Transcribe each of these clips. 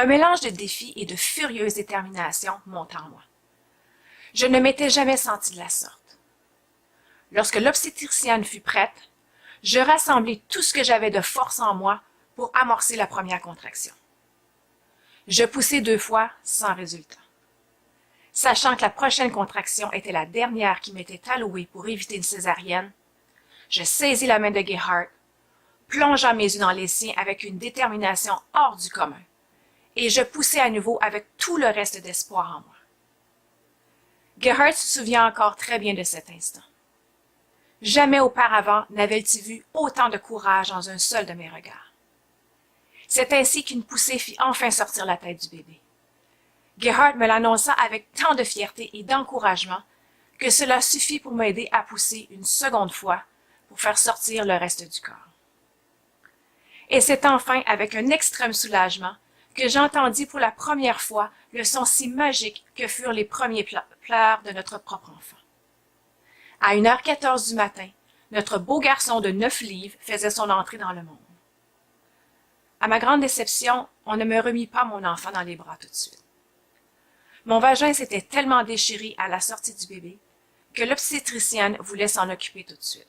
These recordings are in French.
Un mélange de défi et de furieuse détermination monte en moi. Je ne m'étais jamais sentie de la sorte. Lorsque l'obstétricienne fut prête, je rassemblai tout ce que j'avais de force en moi pour amorcer la première contraction. Je poussai 2 fois sans résultat. Sachant que la prochaine contraction était la dernière qui m'était allouée pour éviter une césarienne, je saisis la main de Gerhard, plongeant mes yeux dans les siens avec une détermination hors du commun, et je poussai à nouveau avec tout le reste d'espoir en moi. Gerhard se souvient encore très bien de cet instant. Jamais auparavant n'avait-il vu autant de courage dans un seul de mes regards. C'est ainsi qu'une poussée fit enfin sortir la tête du bébé. Gerhard me l'annonça avec tant de fierté et d'encouragement que cela suffit pour m'aider à pousser une seconde fois pour faire sortir le reste du corps. Et c'est enfin avec un extrême soulagement que j'entendis pour la première fois le son si magique que furent les premiers pleurs de notre propre enfant. À 1h14 du matin, notre beau garçon de 9 livres faisait son entrée dans le monde. À ma grande déception, on ne me remit pas mon enfant dans les bras tout de suite. Mon vagin s'était tellement déchiré à la sortie du bébé que l'obstétricienne voulait s'en occuper tout de suite.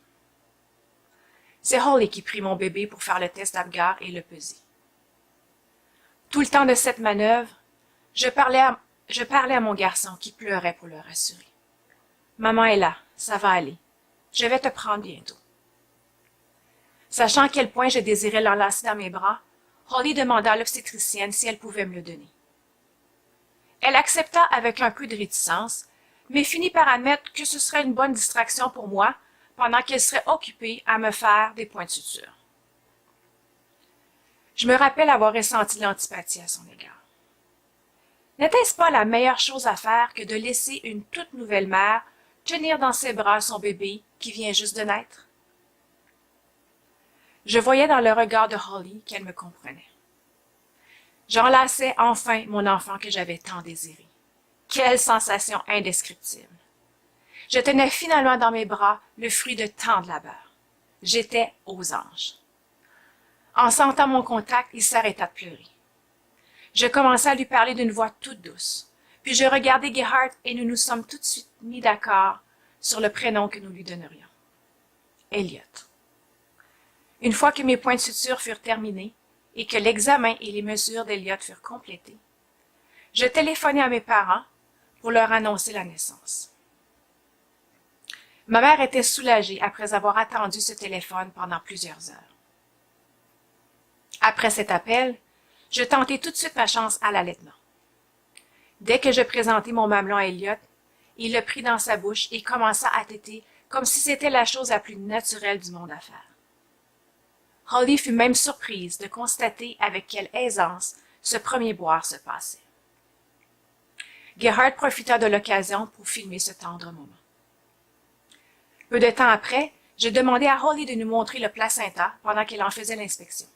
C'est Holly qui prit mon bébé pour faire le test d'Apgar et le peser. Tout le temps de cette manœuvre, je parlais à mon garçon qui pleurait pour le rassurer. « Maman est là, ça va aller. Je vais te prendre bientôt. » Sachant à quel point je désirais l'enlacer dans mes bras, Holly demanda à l'obstétricienne si elle pouvait me le donner. Elle accepta avec un peu de réticence, mais finit par admettre que ce serait une bonne distraction pour moi pendant qu'elle serait occupée à me faire des points de suture. Je me rappelle avoir ressenti de l'antipathie à son égard. N'était-ce pas la meilleure chose à faire que de laisser une toute nouvelle mère tenir dans ses bras son bébé qui vient juste de naître? Je voyais dans le regard de Holly qu'elle me comprenait. J'enlaçais enfin mon enfant que j'avais tant désiré. Quelle sensation indescriptible! Je tenais finalement dans mes bras le fruit de tant de labeur. J'étais aux anges. En sentant mon contact, il s'arrêta de pleurer. Je commençai à lui parler d'une voix toute douce, puis je regardai Gerhard et nous nous sommes tout de suite mis d'accord sur le prénom que nous lui donnerions. Elliot. Une fois que mes points de suture furent terminés et que l'examen et les mesures d'Elliot furent complétés, je téléphonai à mes parents pour leur annoncer la naissance. Ma mère était soulagée après avoir attendu ce téléphone pendant plusieurs heures. Après cet appel, je tentai tout de suite ma chance à l'allaitement. Dès que je présentai mon mamelon à Elliot, il le prit dans sa bouche et commença à téter comme si c'était la chose la plus naturelle du monde à faire. Holly fut même surprise de constater avec quelle aisance ce premier boire se passait. Gerhard profita de l'occasion pour filmer ce tendre moment. Peu de temps après, je demandai à Holly de nous montrer le placenta pendant qu'elle en faisait l'inspection.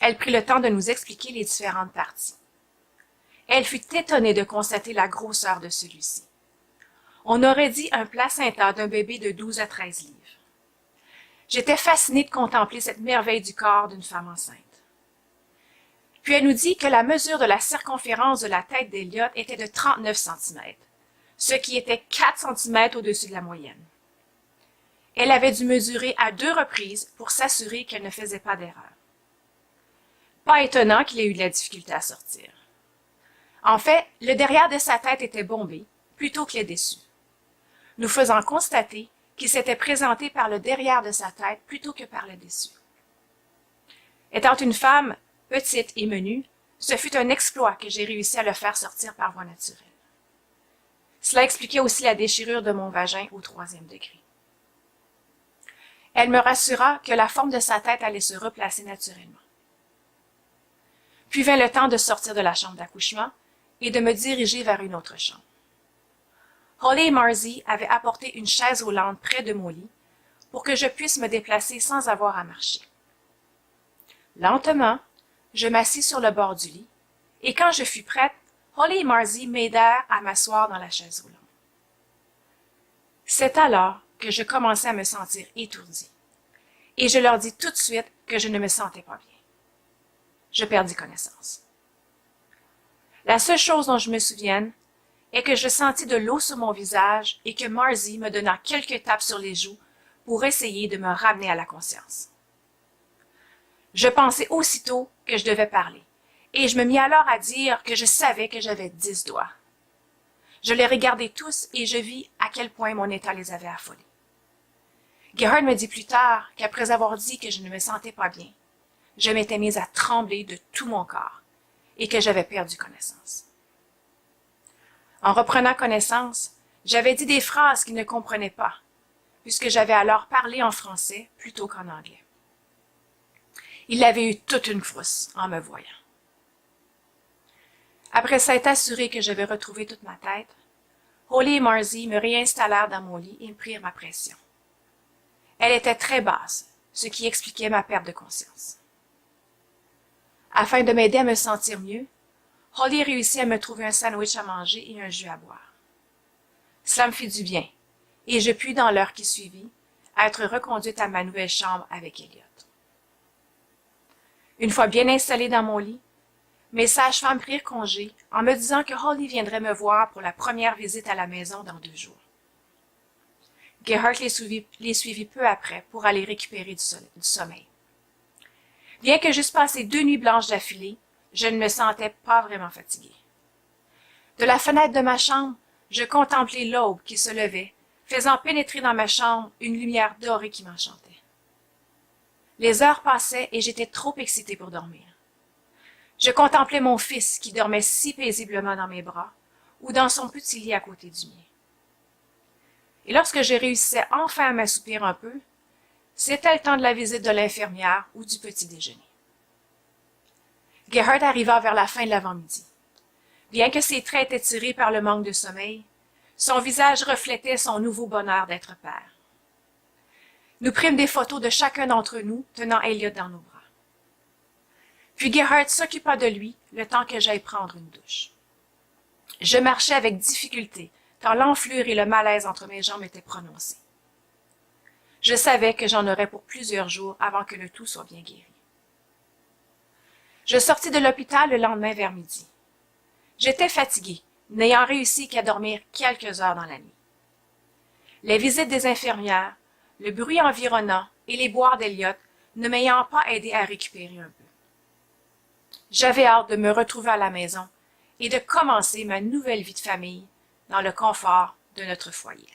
Elle prit le temps de nous expliquer les différentes parties. Elle fut étonnée de constater la grosseur de celui-ci. On aurait dit un placenta d'un bébé de 12 à 13 livres. J'étais fascinée de contempler cette merveille du corps d'une femme enceinte. Puis elle nous dit que la mesure de la circonférence de la tête d'Elliot était de 39 cm, ce qui était 4 cm au-dessus de la moyenne. Elle avait dû mesurer à 2 reprises pour s'assurer qu'elle ne faisait pas d'erreur. Pas étonnant qu'il ait eu de la difficulté à sortir. En fait, le derrière de sa tête était bombé, plutôt que le dessus, nous faisant constater qu'il s'était présenté par le derrière de sa tête plutôt que par le dessus. Étant une femme petite et menue, ce fut un exploit que j'ai réussi à le faire sortir par voie naturelle. Cela expliquait aussi la déchirure de mon vagin au 3e degré. Elle me rassura que la forme de sa tête allait se replacer naturellement. Puis vint le temps de sortir de la chambre d'accouchement et de me diriger vers une autre chambre. Holly et Marzie avaient apporté une chaise roulante près de mon lit pour que je puisse me déplacer sans avoir à marcher. Lentement, je m'assis sur le bord du lit, et quand je fus prête, Holly et Marzie m'aidèrent à m'asseoir dans la chaise roulante. C'est alors que je commençai à me sentir étourdie, et je leur dis tout de suite que je ne me sentais pas bien. Je perdis connaissance. La seule chose dont je me souvienne est que je sentis de l'eau sur mon visage et que Marzie me donna quelques tapes sur les joues pour essayer de me ramener à la conscience. Je pensai aussitôt que je devais parler, et je me mis alors à dire que je savais que j'avais 10 doigts. Je les regardai tous et je vis à quel point mon état les avait affolés. Gerhard me dit plus tard qu'après avoir dit que je ne me sentais pas bien, je m'étais mise à trembler de tout mon corps et que j'avais perdu connaissance. En reprenant connaissance, j'avais dit des phrases qu'il ne comprenait pas, puisque j'avais alors parlé en français plutôt qu'en anglais. Il avait eu toute une frousse en me voyant. Après s'être assuré que j'avais retrouvé toute ma tête, Holly et Marzie me réinstallèrent dans mon lit et me prirent ma pression. Elle était très basse, ce qui expliquait ma perte de conscience. Afin de m'aider à me sentir mieux, Holly réussit à me trouver un sandwich à manger et un jus à boire. Cela me fit du bien, et je pus, dans l'heure qui suivit, être reconduite à ma nouvelle chambre avec Elliot. Une fois bien installée dans mon lit, mes sages-femmes prirent congé en me disant que Holly viendrait me voir pour la première visite à la maison dans 2 jours. Gerhard les suivit peu après pour aller récupérer du sommeil. Bien que j'eusse passé 2 nuits blanches d'affilée, je ne me sentais pas vraiment fatiguée. De la fenêtre de ma chambre, je contemplais l'aube qui se levait, faisant pénétrer dans ma chambre une lumière dorée qui m'enchantait. Les heures passaient et j'étais trop excitée pour dormir. Je contemplais mon fils qui dormait si paisiblement dans mes bras ou dans son petit lit à côté du mien. Et lorsque je réussissais enfin à m'assoupir un peu, c'était le temps de la visite de l'infirmière ou du petit déjeuner. Gerhard arriva vers la fin de l'avant-midi. Bien que ses traits étaient tirés par le manque de sommeil, son visage reflétait son nouveau bonheur d'être père. Nous prîmes des photos de chacun d'entre nous tenant Elliot dans nos bras. Puis Gerhard s'occupa de lui le temps que j'aille prendre une douche. Je marchais avec difficulté, tant l'enflure et le malaise entre mes jambes étaient prononcés. Je savais que j'en aurais pour plusieurs jours avant que le tout soit bien guéri. Je sortis de l'hôpital le lendemain vers midi. J'étais fatiguée, n'ayant réussi qu'à dormir quelques heures dans la nuit. Les visites des infirmières, le bruit environnant et les boires d'Elliot ne m'ayant pas aidé à récupérer un peu. J'avais hâte de me retrouver à la maison et de commencer ma nouvelle vie de famille dans le confort de notre foyer.